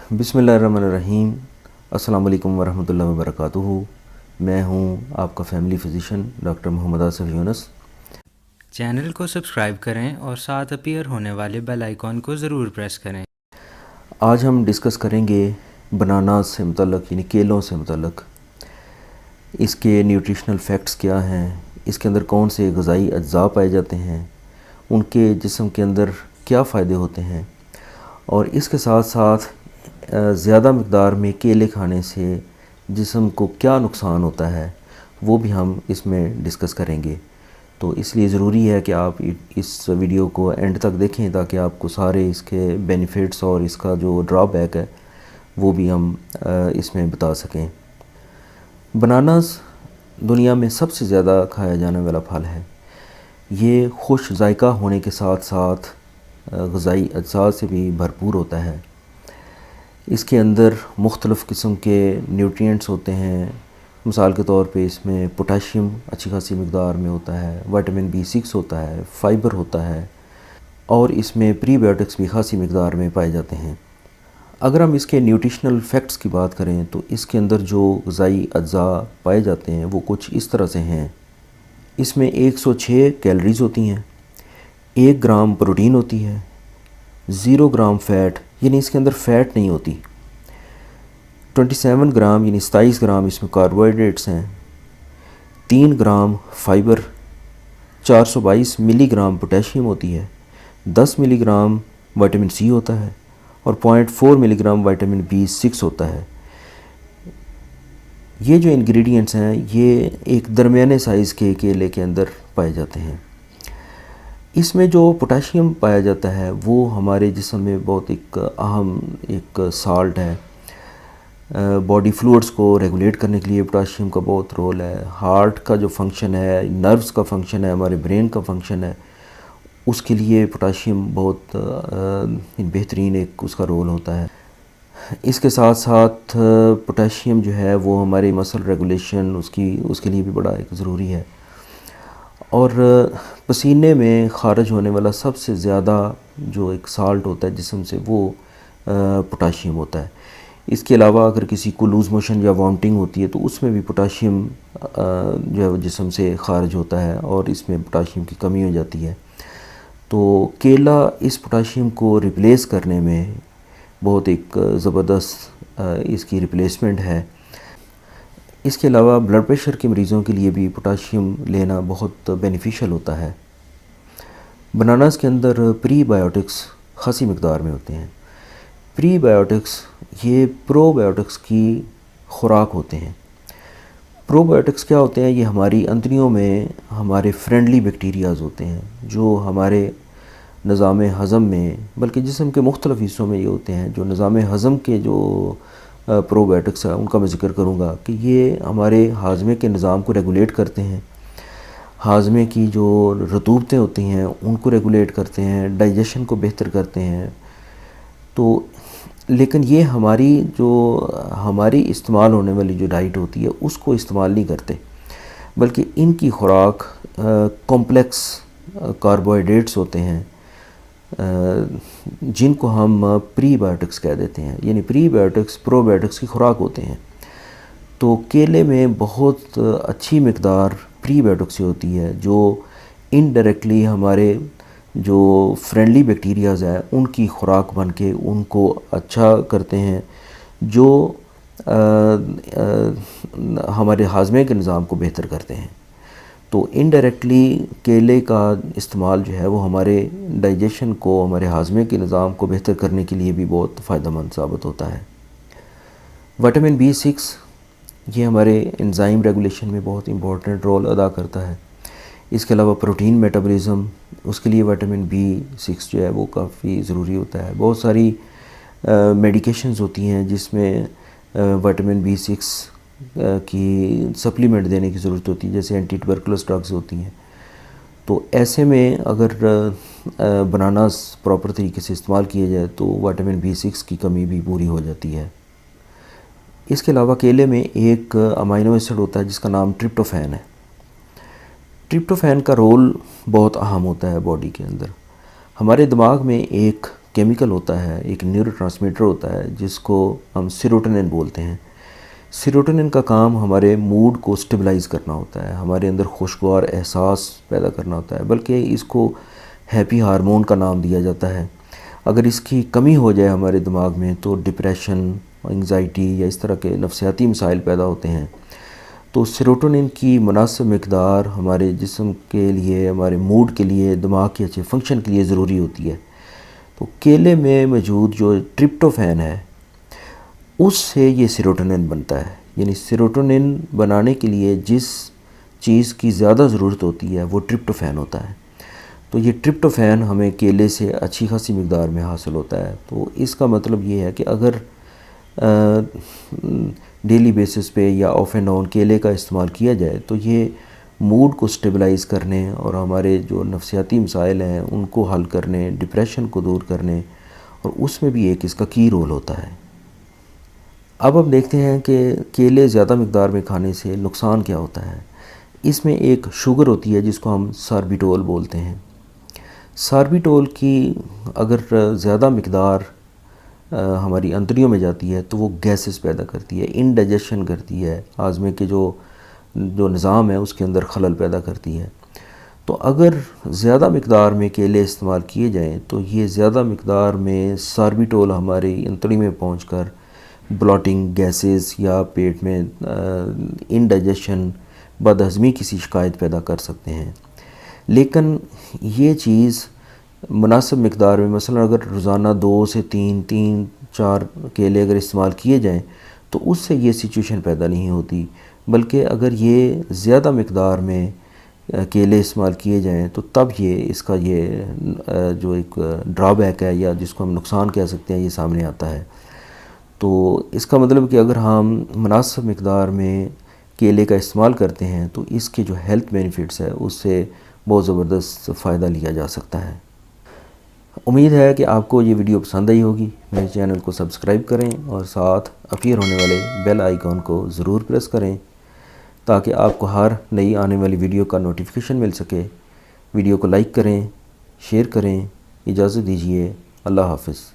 बिस्मिल्लाहिर्रहमानिर्रहीम। अस्सलाम वालेकुम वरहमतुल्लाहि वबरकातुहू। मैं हूं आपका family physician doctor Mohammad Asif Yunus. Channel को सब्सक्राइब करें और साथ अपीयर होने वाले बेल आइकॉन को ज़रूर प्रेस करें। आज हम डिस्कस करेंगे बनाना से मुतल्लक़ यानी केलों से मुतल्लक़। इसके न्यूट्रिशनल फैक्ट्स क्या हैं, इसके अंदर कौन से ग़िज़ाई अज्जा पाए जाते हैं, उनके जिस्म के अंदर क्या फ़ायदे होते हैं, और इसके साथ साथ ज़्यादा मकदार में केले खाने से जिस्म को क्या नुकसान होता है वो भी हम इसमें डिस्कस करेंगे। तो इसलिए ज़रूरी है कि आप इस वीडियो को एंड तक देखें ताकि आपको सारे इसके बेनिफिट्स और इसका जो ड्रॉबैक है वो भी हम इसमें बता सकें। बनानास दुनिया में सबसे ज़्यादा खाया जाने वाला फल है। ये खुश जायका होने के साथ साथ ग़िज़ाई अज्जा से भी भरपूर होता है। इसके अंदर मुख्तलिफ़ किस्म के न्यूट्रिएंट्स होते हैं। मिसाल के तौर पे इसमें पोटाशियम अच्छी खासी मकदार में होता है, विटामिन B6 होता है, फ़ाइबर होता है और इसमें प्रीबायोटिक्स भी खासी मकदार में पाए जाते हैं। अगर हम इसके न्यूट्रिशनल फैक्ट्स की बात करें तो इसके अंदर जो ग़िज़ाई अज्जा पाए जाते हैं वो कुछ इस तरह से हैं। इसमें 106 कैलोरीज़ होती हैं, 1 ग्राम प्रोटीन होती है, 0 ग्राम फ़ैट यानी इसके अंदर फ़ैट नहीं होती, 27 ग्राम यानी 27 ग्राम इसमें कार्बोहाइड्रेट्स हैं, 3 ग्राम फ़ाइबर, 422 मिलीग्राम पोटेशियम होती है, 10 मिलीग्राम विटामिन C होता है और 0.4 मिलीग्राम विटामिन B6 होता है। ये जो इंग्रेडिएंट्स हैं ये एक दरमियाने साइज़ के केले के अंदर पाए जाते हैं। इसमें जो पोटाशियम पाया जाता है वो हमारे जिस्म में बहुत एक अहम एक साल्ट है। बॉडी फ्लूइड्स को रेगुलेट करने के लिए पोटाशियम का बहुत रोल है। हार्ट का जो फंक्शन है, नर्व्स का फंक्शन है, हमारे ब्रेन का फंक्शन है, उसके लिए पोटाशियम बहुत बेहतरीन एक उसका रोल होता है। इसके साथ साथ पोटाशियम जो है वो हमारे मसल रेगुलेशन उसके लिए भी बड़ा एक ज़रूरी है। और पसीने में ख़ारिज होने वाला सबसे ज़्यादा जो एक साल्ट होता है जिस्म से वो पोटाशियम होता है। इसके अलावा अगर किसी को लूज़ मोशन या वॉमिटिंग होती है तो उसमें भी पोटाशियम जो है जिस्म से ख़ारिज होता है और इसमें पोटाशियम की कमी हो जाती है। तो केला इस पोटाशियम को रिप्लेस करने में बहुत एक ज़बरदस्त इसकी रिप्लेसमेंट है। इसके अलावा ब्लड प्रेशर के मरीज़ों के लिए भी पोटाशियम लेना बहुत बेनिफिशियल होता है। बनानास के अंदर प्रीबायोटिक्स खासी मकदार में होते हैं। प्रीबायोटिक्स ये प्रोबायोटिक्स की खुराक होते हैं। प्रोबायोटिक्स क्या होते हैं? ये हमारी अंतड़ियों में हमारे फ्रेंडली बैक्टीरियाज़ होते हैं जो हमारे निज़ाम हज़म में, बल्कि जिस्म के मुख्तलिफ़ हिस्सों में ये होते हैं। जो निज़ाम हज़म के जो प्रोबायोटिक्स है उनका मैं ज़िक्र करूँगा कि ये हमारे हाज़मे के निज़ाम को रेगुलेट करते हैं। हाज़मे की जो रतूबतें होती हैं उनको रेगुलेट करते हैं, डाइजेशन को बेहतर करते हैं। तो लेकिन ये हमारी इस्तेमाल होने वाली जो डाइट होती है उसको इस्तेमाल नहीं करते, बल्कि इनकी खुराक कॉम्प्लेक्स कार्बोहाइड्रेट्स होते हैं जिनको हम प्रीबायोटिक्स कह देते हैं। यानी प्रीबायोटिक्स प्रोबायोटिक्स की खुराक होते हैं। तो केले में बहुत अच्छी मकदार प्रीबायोटिक्स होती है जो इनडायरेक्टली हमारे जो फ्रेंडली बैक्टीरियाज़ है उनकी खुराक बन के उनको अच्छा करते हैं, जो हमारे हाज़मे के निज़ाम को बेहतर करते हैं। तो इनडायरेक्टली केले का इस्तेमाल जो है वो हमारे डाइजेशन को, हमारे हाज़मे के निज़ाम को बेहतर करने के लिए भी बहुत फ़ायदेमंद साबित होता है। विटामिन B6 ये हमारे एंजाइम रेगुलेशन में बहुत इम्पोर्टेंट रोल अदा करता है। इसके अलावा प्रोटीन मेटाबॉलिज्म, उसके लिए विटामिन B6 जो है वो काफ़ी ज़रूरी होता है। बहुत सारी मेडिकेशंस होती हैं जिसमें विटामिन B6 की सप्लीमेंट देने की ज़रूरत होती है, जैसे एंटी ट्यूबरकुलस ड्रग्स होती हैं। तो ऐसे में अगर बनानास प्रॉपर तरीके से इस्तेमाल किया जाए तो विटामिन B6 की कमी भी पूरी हो जाती है। इसके अलावा केले में एक अमाइनो एसिड होता है जिसका नाम ट्रिप्टोफैन है। ट्रिप्टोफैन का रोल बहुत अहम होता है बॉडी के अंदर। हमारे दिमाग में एक केमिकल होता है, एक न्यूरोट्रांसमीटर होता है जिसको हम सेरोटोनिन बोलते हैं। सेरोटोनिन का काम हमारे मूड को स्टेबलाइज़ करना होता है, हमारे अंदर खुशगवार एहसास पैदा करना होता है, बल्कि इसको हैप्पी हार्मोन का नाम दिया जाता है। अगर इसकी कमी हो जाए हमारे दिमाग में तो डिप्रेशन, एंग्जाइटी या इस तरह के नफसियाती मसाइल पैदा होते हैं। तो सेरोटोनिन की मुनासिब मिक़दार हमारे जिस्म के लिए, हमारे मूड के लिए, दिमाग के अच्छे फंक्शन के लिए ज़रूरी होती है। तो केले में मौजूद जो ट्रिप्टोफैन है उससे ये सेरोटोनिन बनता है। यानी सेरोटोनिन बनाने के लिए जिस चीज़ की ज़्यादा ज़रूरत होती है वो ट्रिप्टोफैन होता है। तो ये ट्रिप्टोफैन हमें केले से अच्छी खासी मिक़दार में हासिल होता है। तो इसका मतलब ये है कि अगर डेली बेसिस पे या ऑफ एंड ऑन केले का इस्तेमाल किया जाए तो ये मूड को स्टेबलाइज़ करने और हमारे जो नफसियाती मसाइल हैं उनको हल करने, डिप्रेशन को दूर करने, और उसमें भी एक इसका की रोल होता है। अब हम देखते हैं कि केले ज़्यादा मिक़दार में खाने से नुकसान क्या होता है। इसमें एक शुगर होती है जिसको हम सार्बिटोल बोलते हैं। सार्बिटोल की अगर ज़्यादा मिक़दार हमारी अंतड़ियों में जाती है तो वो गैसेस पैदा करती है, इनडाइजेशन करती है, हाजमे के जो निज़ाम है उसके अंदर खलल पैदा करती है। तो अगर ज़्यादा मिक़दार में केले इस्तेमाल किए जाएँ तो ये ज़्यादा मिक़दार में सार्बिटोल हमारी अंतड़ी में पहुंचकर ब्लॉटिंग, गैसेस या पेट में इनडाइजेशन, बदहज़मी की सी शिकायत पैदा कर सकते हैं। लेकिन ये चीज़ मुनासिब मिक़दार में, मसलन अगर रोज़ाना 2 से 3-4 केले अगर इस्तेमाल किए जाएँ तो उससे ये सिचुएशन पैदा नहीं होती। बल्कि अगर ये ज़्यादा मिक़दार में केले इस्तेमाल किए जाएँ तो तब ये इसका ये जो एक ड्रॉबैक है या जिसको हम नुकसान कह सकते हैं ये सामने आता है। तो इसका मतलब कि अगर हम मुनासिब मिक़दार में केले का इस्तेमाल करते हैं तो इसके जो हेल्थ बेनिफिट्स है उससे बहुत ज़बरदस्त फ़ायदा लिया जा सकता है। उम्मीद है कि आपको ये वीडियो पसंद आई होगी। मेरे चैनल को सब्सक्राइब करें और साथ अपीयर होने वाले बेल आइकॉन को ज़रूर प्रेस करें ताकि आपको हर नई आने वाली वीडियो का नोटिफिकेशन मिल सके। वीडियो को लाइक करें, शेयर करें। इजाज़त दीजिए। अल्लाह हाफ़िज़।